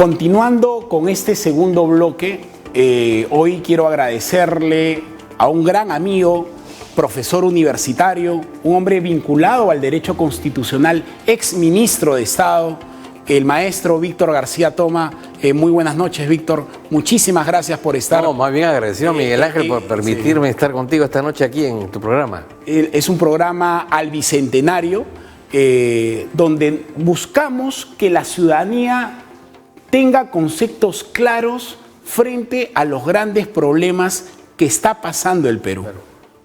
Continuando con este segundo bloque, hoy quiero agradecerle a un gran amigo, profesor universitario, un hombre vinculado al derecho constitucional, ex ministro de Estado, el maestro Víctor García Toma. Muy buenas noches, Víctor. Muchísimas gracias por estar. No, más bien agradecido, Miguel Ángel, por permitirme estar contigo esta noche aquí en tu programa. Es un programa al bicentenario, donde buscamos que la ciudadanía tenga conceptos claros frente a los grandes problemas que está pasando el Perú. Claro.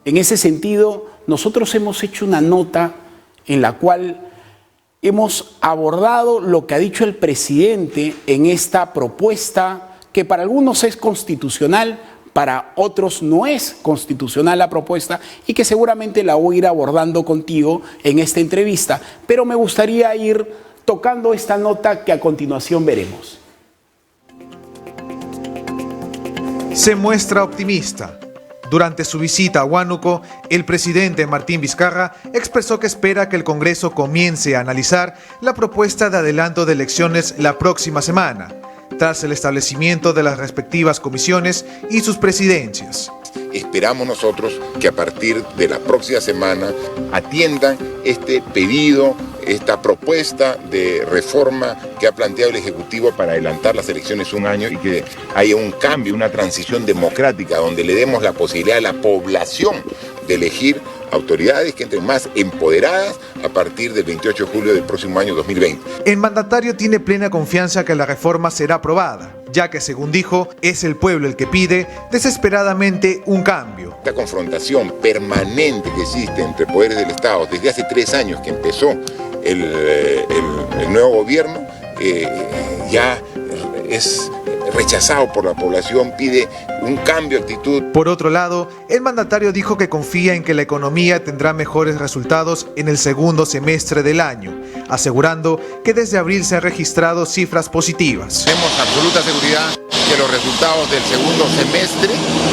En ese sentido, nosotros hemos hecho una nota en la cual hemos abordado lo que ha dicho el presidente en esta propuesta, que para algunos es constitucional, para otros no es constitucional la propuesta, y que seguramente la voy a ir abordando contigo en esta entrevista. Pero me gustaría ir tocando esta nota que a continuación veremos. Se muestra optimista. Durante su visita a Huánuco, el presidente Martín Vizcarra expresó que espera que el Congreso comience a analizar la propuesta de adelanto de elecciones la próxima semana, tras el establecimiento de las respectivas comisiones y sus presidencias. Esperamos nosotros que a partir de la próxima semana atiendan este pedido, esta propuesta de reforma que ha planteado el Ejecutivo para adelantar las elecciones un año y que haya un cambio, una transición democrática donde le demos la posibilidad a la población de elegir autoridades que entren más empoderadas a partir del 28 de julio del próximo año 2020. El mandatario tiene plena confianza que la reforma será aprobada, ya que, según dijo, es el pueblo el que pide desesperadamente un cambio. Esta confrontación permanente que existe entre poderes del Estado desde hace 3 años que empezó el nuevo gobierno, ya es rechazado por la población, pide un cambio de actitud. Por otro lado, el mandatario dijo que confía en que la economía tendrá mejores resultados en el segundo semestre del año, asegurando que desde abril se han registrado cifras positivas. Tenemos absoluta seguridad que los resultados del segundo semestre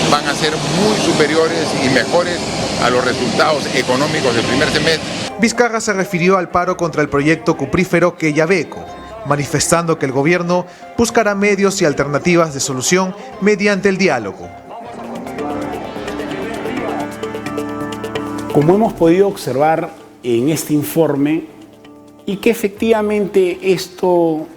van a ser muy superiores y mejores a los resultados económicos del primer semestre. Vizcarra se refirió al paro contra el proyecto cuprífero Quellaveco, manifestando que el gobierno buscará medios y alternativas de solución mediante el diálogo. Como hemos podido observar en este informe, y que efectivamente esto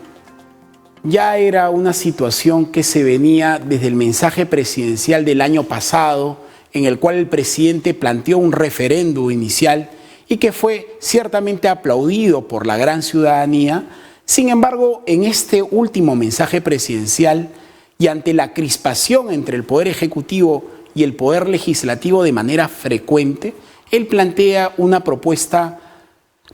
ya era una situación que se venía desde el mensaje presidencial del año pasado, en el cual el presidente planteó un referéndum inicial y que fue ciertamente aplaudido por la gran ciudadanía. Sin embargo, en este último mensaje presidencial y ante la crispación entre el Poder Ejecutivo y el Poder Legislativo de manera frecuente, él plantea una propuesta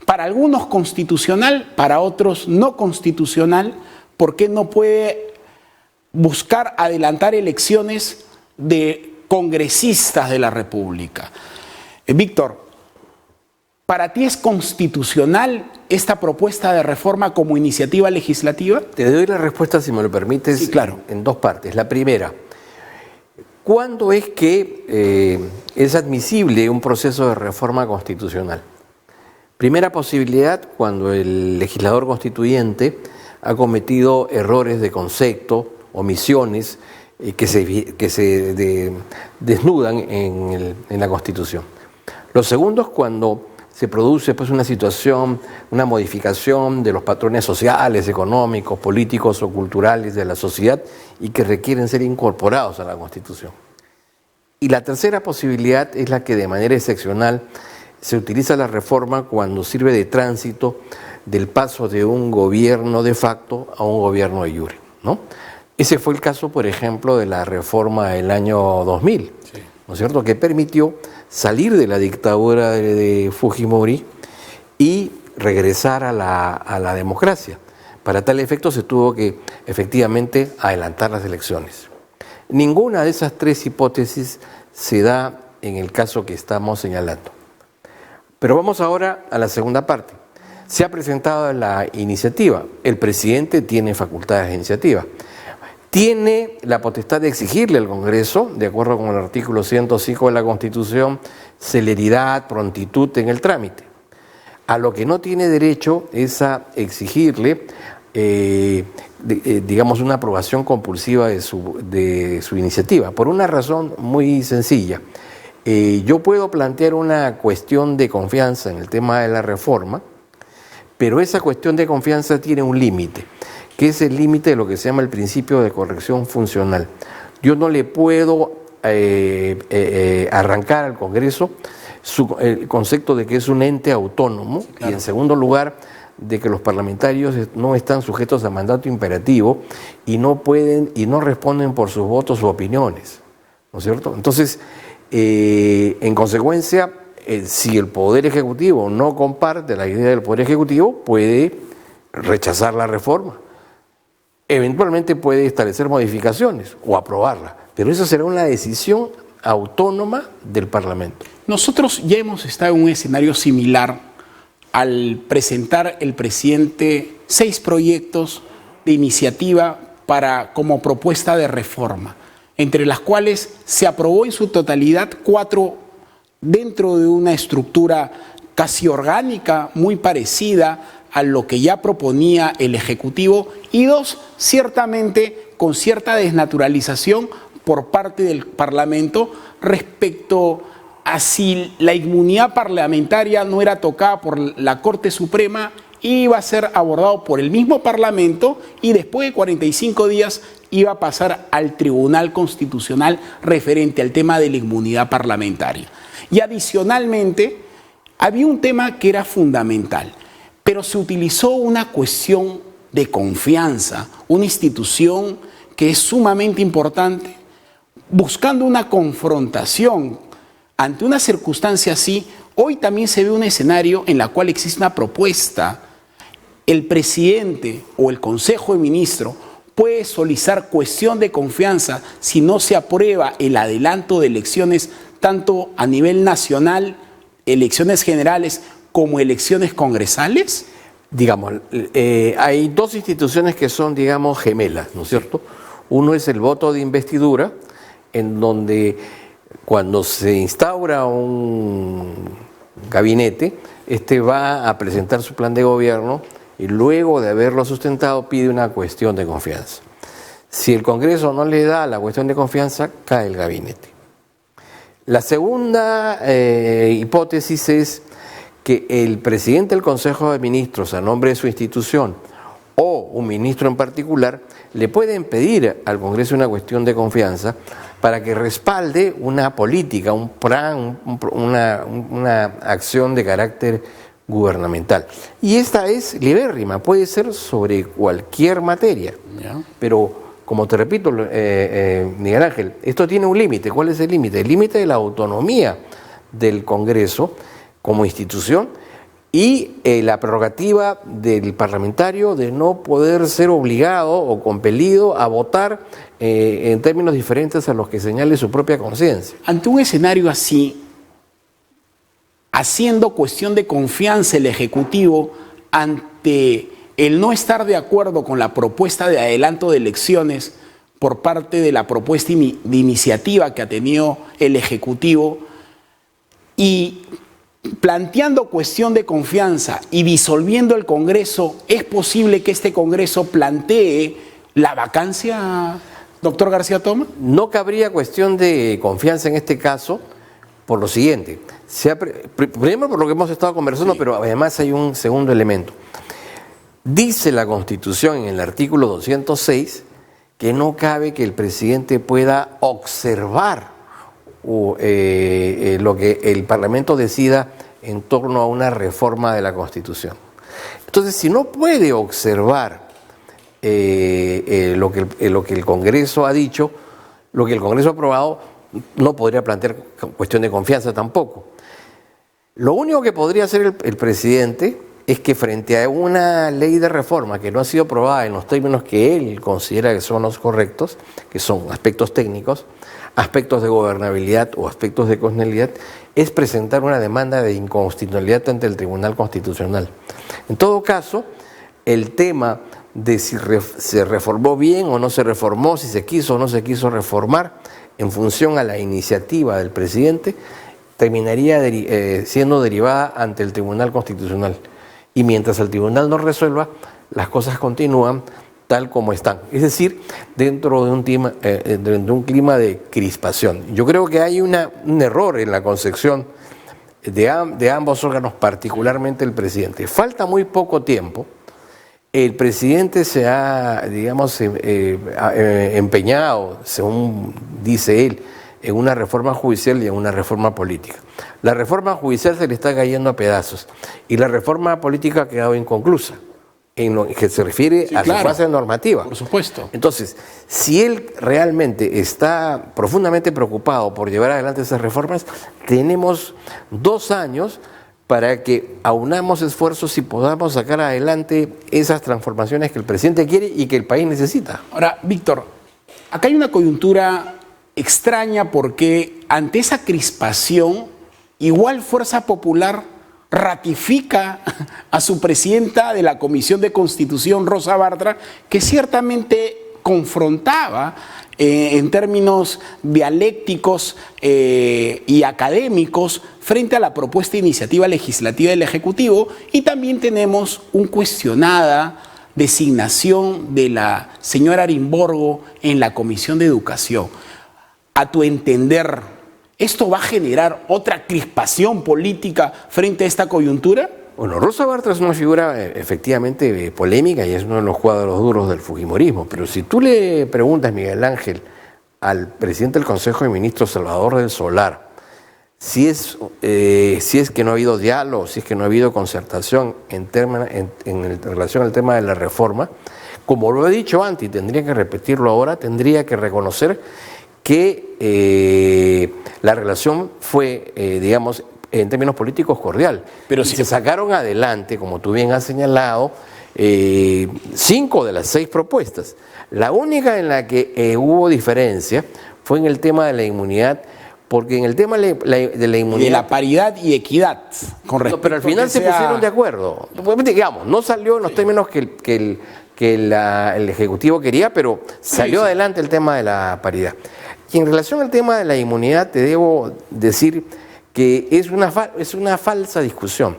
para algunos constitucional, para otros no constitucional, porque no puede buscar adelantar elecciones de congresistas de la República. Víctor, ¿para ti es constitucional esta propuesta de reforma como iniciativa legislativa? Te doy la respuesta, si me lo permites, sí, claro, en 2 partes. La primera, ¿cuándo es que es admisible un proceso de reforma constitucional? Primera posibilidad, cuando el legislador constituyente ha cometido errores de concepto, omisiones que se desnudan en la Constitución. Lo segundo es cuando se produce pues una situación, una modificación de los patrones sociales, económicos, políticos o culturales de la sociedad y que requieren ser incorporados a la Constitución. Y la tercera posibilidad es la que de manera excepcional se utiliza la reforma cuando sirve de tránsito del paso de un gobierno de facto a un gobierno de jure, ¿no? Ese fue el caso, por ejemplo, de la reforma del año 2000, sí, ¿no es cierto?, que permitió salir de la dictadura de Fujimori y regresar a la democracia. Para tal efecto se tuvo que efectivamente adelantar las elecciones. Ninguna de esas 3 hipótesis se da en el caso que estamos señalando. Pero vamos ahora a la segunda parte. Se ha presentado la iniciativa. El presidente tiene facultades de iniciativa. Tiene la potestad de exigirle al Congreso, de acuerdo con el artículo 105 de la Constitución, celeridad, prontitud en el trámite. A lo que no tiene derecho es a exigirle digamos, una aprobación compulsiva de su iniciativa, por una razón muy sencilla. Yo puedo plantear una cuestión de confianza en el tema de la reforma, pero esa cuestión de confianza tiene un límite, que es el límite de lo que se llama el principio de corrección funcional. Yo no le puedo arrancar al Congreso el concepto de que es un ente autónomo, claro. Y en segundo lugar, de que los parlamentarios no están sujetos a mandato imperativo y no pueden y no responden por sus votos u opiniones, ¿no es cierto? Entonces, en consecuencia, si el Poder Ejecutivo no comparte la idea del Poder Ejecutivo, puede rechazar la reforma. Eventualmente puede establecer modificaciones o aprobarla, pero eso será una decisión autónoma del Parlamento. Nosotros ya hemos estado en un escenario similar al presentar el presidente 6 proyectos de iniciativa como propuesta de reforma, entre las cuales se aprobó en su totalidad 4 dentro de una estructura casi orgánica, muy parecida a lo que ya proponía el Ejecutivo, y 2 ciertamente con cierta desnaturalización por parte del Parlamento respecto a si la inmunidad parlamentaria no era tocada por la Corte Suprema, iba a ser abordado por el mismo Parlamento y después de 45 días iba a pasar al Tribunal Constitucional referente al tema de la inmunidad parlamentaria. Y adicionalmente, había un tema que era fundamental, pero se utilizó una cuestión de confianza, una institución que es sumamente importante, buscando una confrontación. Ante una circunstancia así, hoy también se ve un escenario en la cual existe una propuesta. El presidente o el Consejo de Ministros puede solicitar cuestión de confianza si no se aprueba el adelanto de elecciones, tanto a nivel nacional, elecciones generales, como elecciones congresales. Digamos, hay 2 instituciones que son, digamos, gemelas, ¿no es cierto? Uno es el voto de investidura, en donde cuando se instaura un gabinete, va a presentar su plan de gobierno y luego de haberlo sustentado pide una cuestión de confianza. Si el Congreso no le da la cuestión de confianza, cae el gabinete. La segunda hipótesis es que el presidente del Consejo de Ministros, a nombre de su institución, o un ministro en particular, le pueden pedir al Congreso una cuestión de confianza para que respalde una política, un plan, una acción de carácter gubernamental. Y esta es libérrima, puede ser sobre cualquier materia. Yeah. Pero, como te repito, Miguel Ángel, esto tiene un límite. ¿Cuál es el límite? El límite de la autonomía del Congreso como institución y la prerrogativa del parlamentario de no poder ser obligado o compelido a votar en términos diferentes a los que señale su propia conciencia. Ante un escenario así, haciendo cuestión de confianza el Ejecutivo ante el no estar de acuerdo con la propuesta de adelanto de elecciones por parte de la propuesta de iniciativa que ha tenido el Ejecutivo, y planteando cuestión de confianza y disolviendo el Congreso, ¿es posible que este Congreso plantee la vacancia, doctor García Toma? No cabría cuestión de confianza en este caso por lo siguiente. Primero por lo que hemos estado conversando, sí. Pero además hay un segundo elemento. Dice la Constitución en el artículo 206 que no cabe que el presidente pueda observar lo que el Parlamento decida en torno a una reforma de la Constitución. Entonces, si no puede observar lo que el Congreso ha dicho, lo que el Congreso ha aprobado, no podría plantear cuestión de confianza tampoco. Lo único que podría hacer el presidente es que frente a una ley de reforma que no ha sido aprobada en los términos que él considera que son los correctos, que son aspectos técnicos, aspectos de gobernabilidad o aspectos de constitucionalidad, es presentar una demanda de inconstitucionalidad ante el Tribunal Constitucional. En todo caso, el tema de si se reformó bien o no se reformó, si se quiso o no se quiso reformar, en función a la iniciativa del presidente, terminaría siendo derivada ante el Tribunal Constitucional. Y mientras el tribunal no resuelva, las cosas continúan tal como están. Es decir, dentro de un clima de crispación. Yo creo que hay un error en la concepción de ambos órganos, particularmente el presidente. Falta muy poco tiempo. El presidente se ha, digamos, empeñado, según dice él, en una reforma judicial y en una reforma política. La reforma judicial se le está cayendo a pedazos y la reforma política ha quedado inconclusa en lo que se refiere a su fase normativa. Por supuesto. Entonces, si él realmente está profundamente preocupado por llevar adelante esas reformas, tenemos 2 años para que aunamos esfuerzos y podamos sacar adelante esas transformaciones que el presidente quiere y que el país necesita. Ahora, Víctor, acá hay una coyuntura extraña porque ante esa crispación, igual Fuerza Popular ratifica a su presidenta de la Comisión de Constitución, Rosa Bartra, que ciertamente confrontaba en términos dialécticos y académicos frente a la propuesta de iniciativa legislativa del Ejecutivo, y también tenemos una cuestionada designación de la señora Arimborgo en la Comisión de Educación. A tu entender, ¿esto va a generar otra crispación política frente a esta coyuntura? Bueno, Rosa Bartra es una figura efectivamente polémica y es uno de los cuadros duros del fujimorismo, pero si tú le preguntas, Miguel Ángel, al presidente del Consejo de Ministros, Salvador del Solar, si es que no ha habido diálogo, si es que no ha habido concertación en relación al tema de la reforma, como lo he dicho antes y tendría que repetirlo ahora, tendría que reconocer que la relación fue, digamos, en términos políticos cordial. Pero si se sacaron adelante, como tú bien has señalado, 5 de las 6 propuestas. La única en la que hubo diferencia fue en el tema de la inmunidad, porque en el tema de la inmunidad... De la paridad y equidad. Con respecto, pero al final se pusieron de acuerdo. Digamos, no salió en los términos que el Ejecutivo quería, pero salió adelante el tema de la paridad. Y en relación al tema de la inmunidad, te debo decir que es una falsa discusión.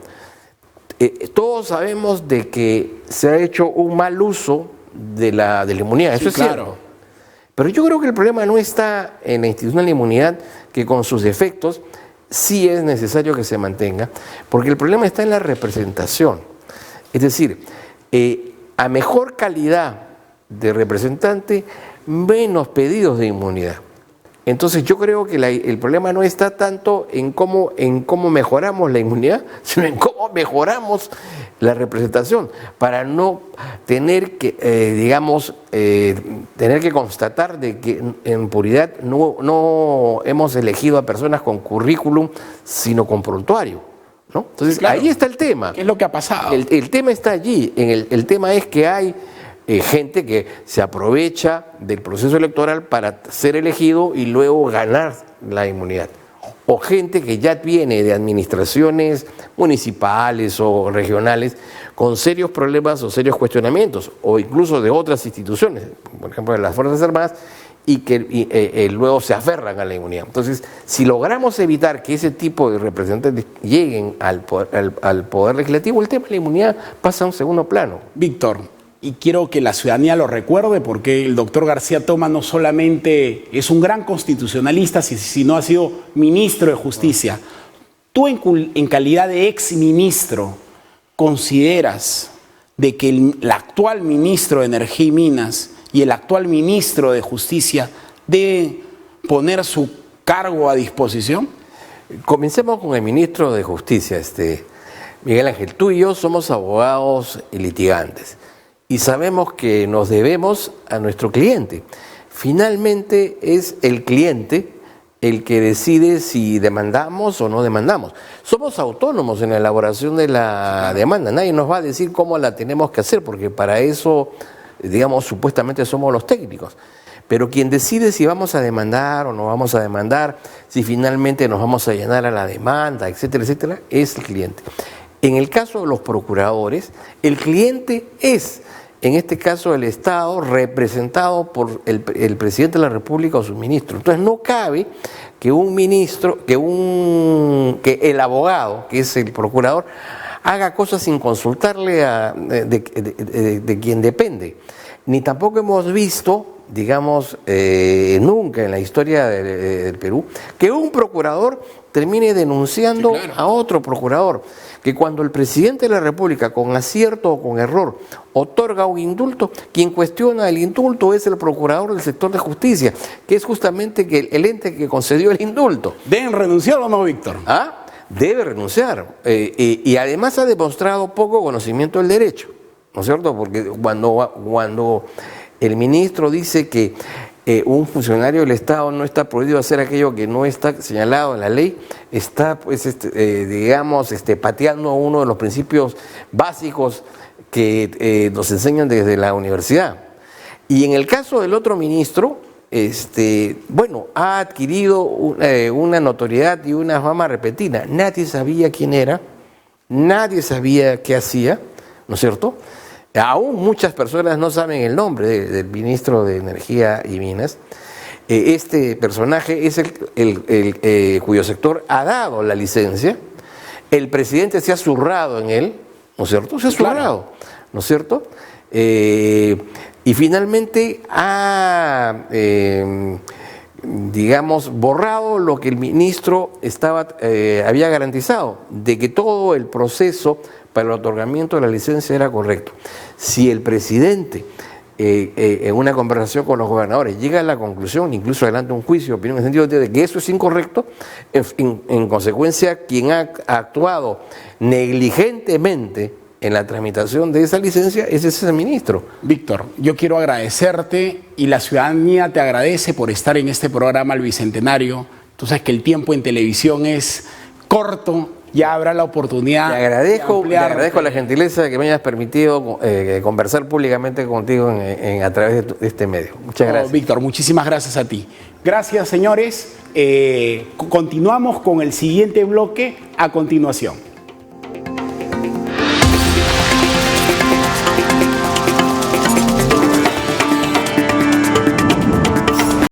Todos sabemos de que se ha hecho un mal uso de la inmunidad, eso es cierto. Pero yo creo que el problema no está en la institución de la inmunidad, que con sus defectos sí es necesario que se mantenga, porque el problema está en la representación. Es decir, a mejor calidad de representante, menos pedidos de inmunidad. Entonces yo creo que el problema no está tanto en cómo mejoramos la inmunidad, sino en cómo mejoramos la representación, para no tener que, tener que constatar de que en puridad no hemos elegido a personas con currículum, sino con prontuario, ¿no? Entonces ahí está el tema. ¿Qué es lo que ha pasado? El tema está allí. El tema es que hay gente que se aprovecha del proceso electoral para ser elegido y luego ganar la inmunidad. O gente que ya viene de administraciones municipales o regionales con serios problemas o serios cuestionamientos, o incluso de otras instituciones, por ejemplo de las Fuerzas Armadas, y que luego se aferran a la inmunidad. Entonces, si logramos evitar que ese tipo de representantes lleguen al poder legislativo, el tema de la inmunidad pasa a un segundo plano. Víctor, y quiero que la ciudadanía lo recuerde, porque el doctor García Toma no solamente es un gran constitucionalista, sino ha sido ministro de Justicia. ¿Tú en calidad de ex ministro consideras de que el actual ministro de Energía y Minas y el actual ministro de Justicia deben poner su cargo a disposición? Comencemos con el ministro de Justicia, Miguel Ángel. Tú y yo somos abogados y litigantes y sabemos que nos debemos a nuestro cliente. Finalmente es el cliente el que decide si demandamos o no demandamos. Somos autónomos en la elaboración de la demanda. Nadie nos va a decir cómo la tenemos que hacer, porque para eso, digamos, supuestamente somos los técnicos. Pero quien decide si vamos a demandar o no vamos a demandar, si finalmente nos vamos a llenar a la demanda, etcétera, etcétera, es el cliente. En el caso de los procuradores, el cliente es, en este caso, el Estado representado por el presidente de la República o su ministro. Entonces no cabe que un ministro, que el abogado, que es el procurador, haga cosas sin consultarle de quien depende. Ni tampoco hemos visto, digamos, nunca en la historia del Perú, que un procurador termine denunciando a otro procurador. Que cuando el presidente de la República, con acierto o con error, otorga un indulto, quien cuestiona el indulto es el procurador del sector de justicia, que es justamente el ente que concedió el indulto. ¿Deben renunciar o no, Víctor? ¿Ah? Debe renunciar. Y además ha demostrado poco conocimiento del derecho, ¿no es cierto? Porque cuando el ministro dice que un funcionario del Estado no está prohibido hacer aquello que no está señalado en la ley, está, pues, digamos, pateando uno de los principios básicos que nos enseñan desde la universidad. Y en el caso del otro ministro, bueno, ha adquirido una notoriedad y una fama repentina. Nadie sabía quién era, nadie sabía qué hacía, ¿no es cierto? Aún muchas personas no saben el nombre del ministro de Energía y Minas. Este personaje es el cuyo sector ha dado la licencia. El presidente se ha zurrado en él, ¿no es cierto? Se ha zurrado, ¿no es cierto? Y finalmente ha, digamos, borrado lo que el ministro había garantizado, de que todo el proceso para el otorgamiento de la licencia era correcto. Si el presidente, en una conversación con los gobernadores, llega a la conclusión, incluso adelante un juicio, opinión en el sentido de que eso es incorrecto, en consecuencia, quien ha actuado negligentemente en la tramitación de esa licencia es ese ministro. Víctor, yo quiero agradecerte y la ciudadanía te agradece por estar en este programa al Bicentenario. Tú sabes que el tiempo en televisión es corto. Ya habrá la oportunidad. Le agradezco la gentileza de que me hayas permitido conversar públicamente contigo a través de este medio. Muchas gracias. Víctor, muchísimas gracias a ti. Gracias, señores. Continuamos con el siguiente bloque a continuación.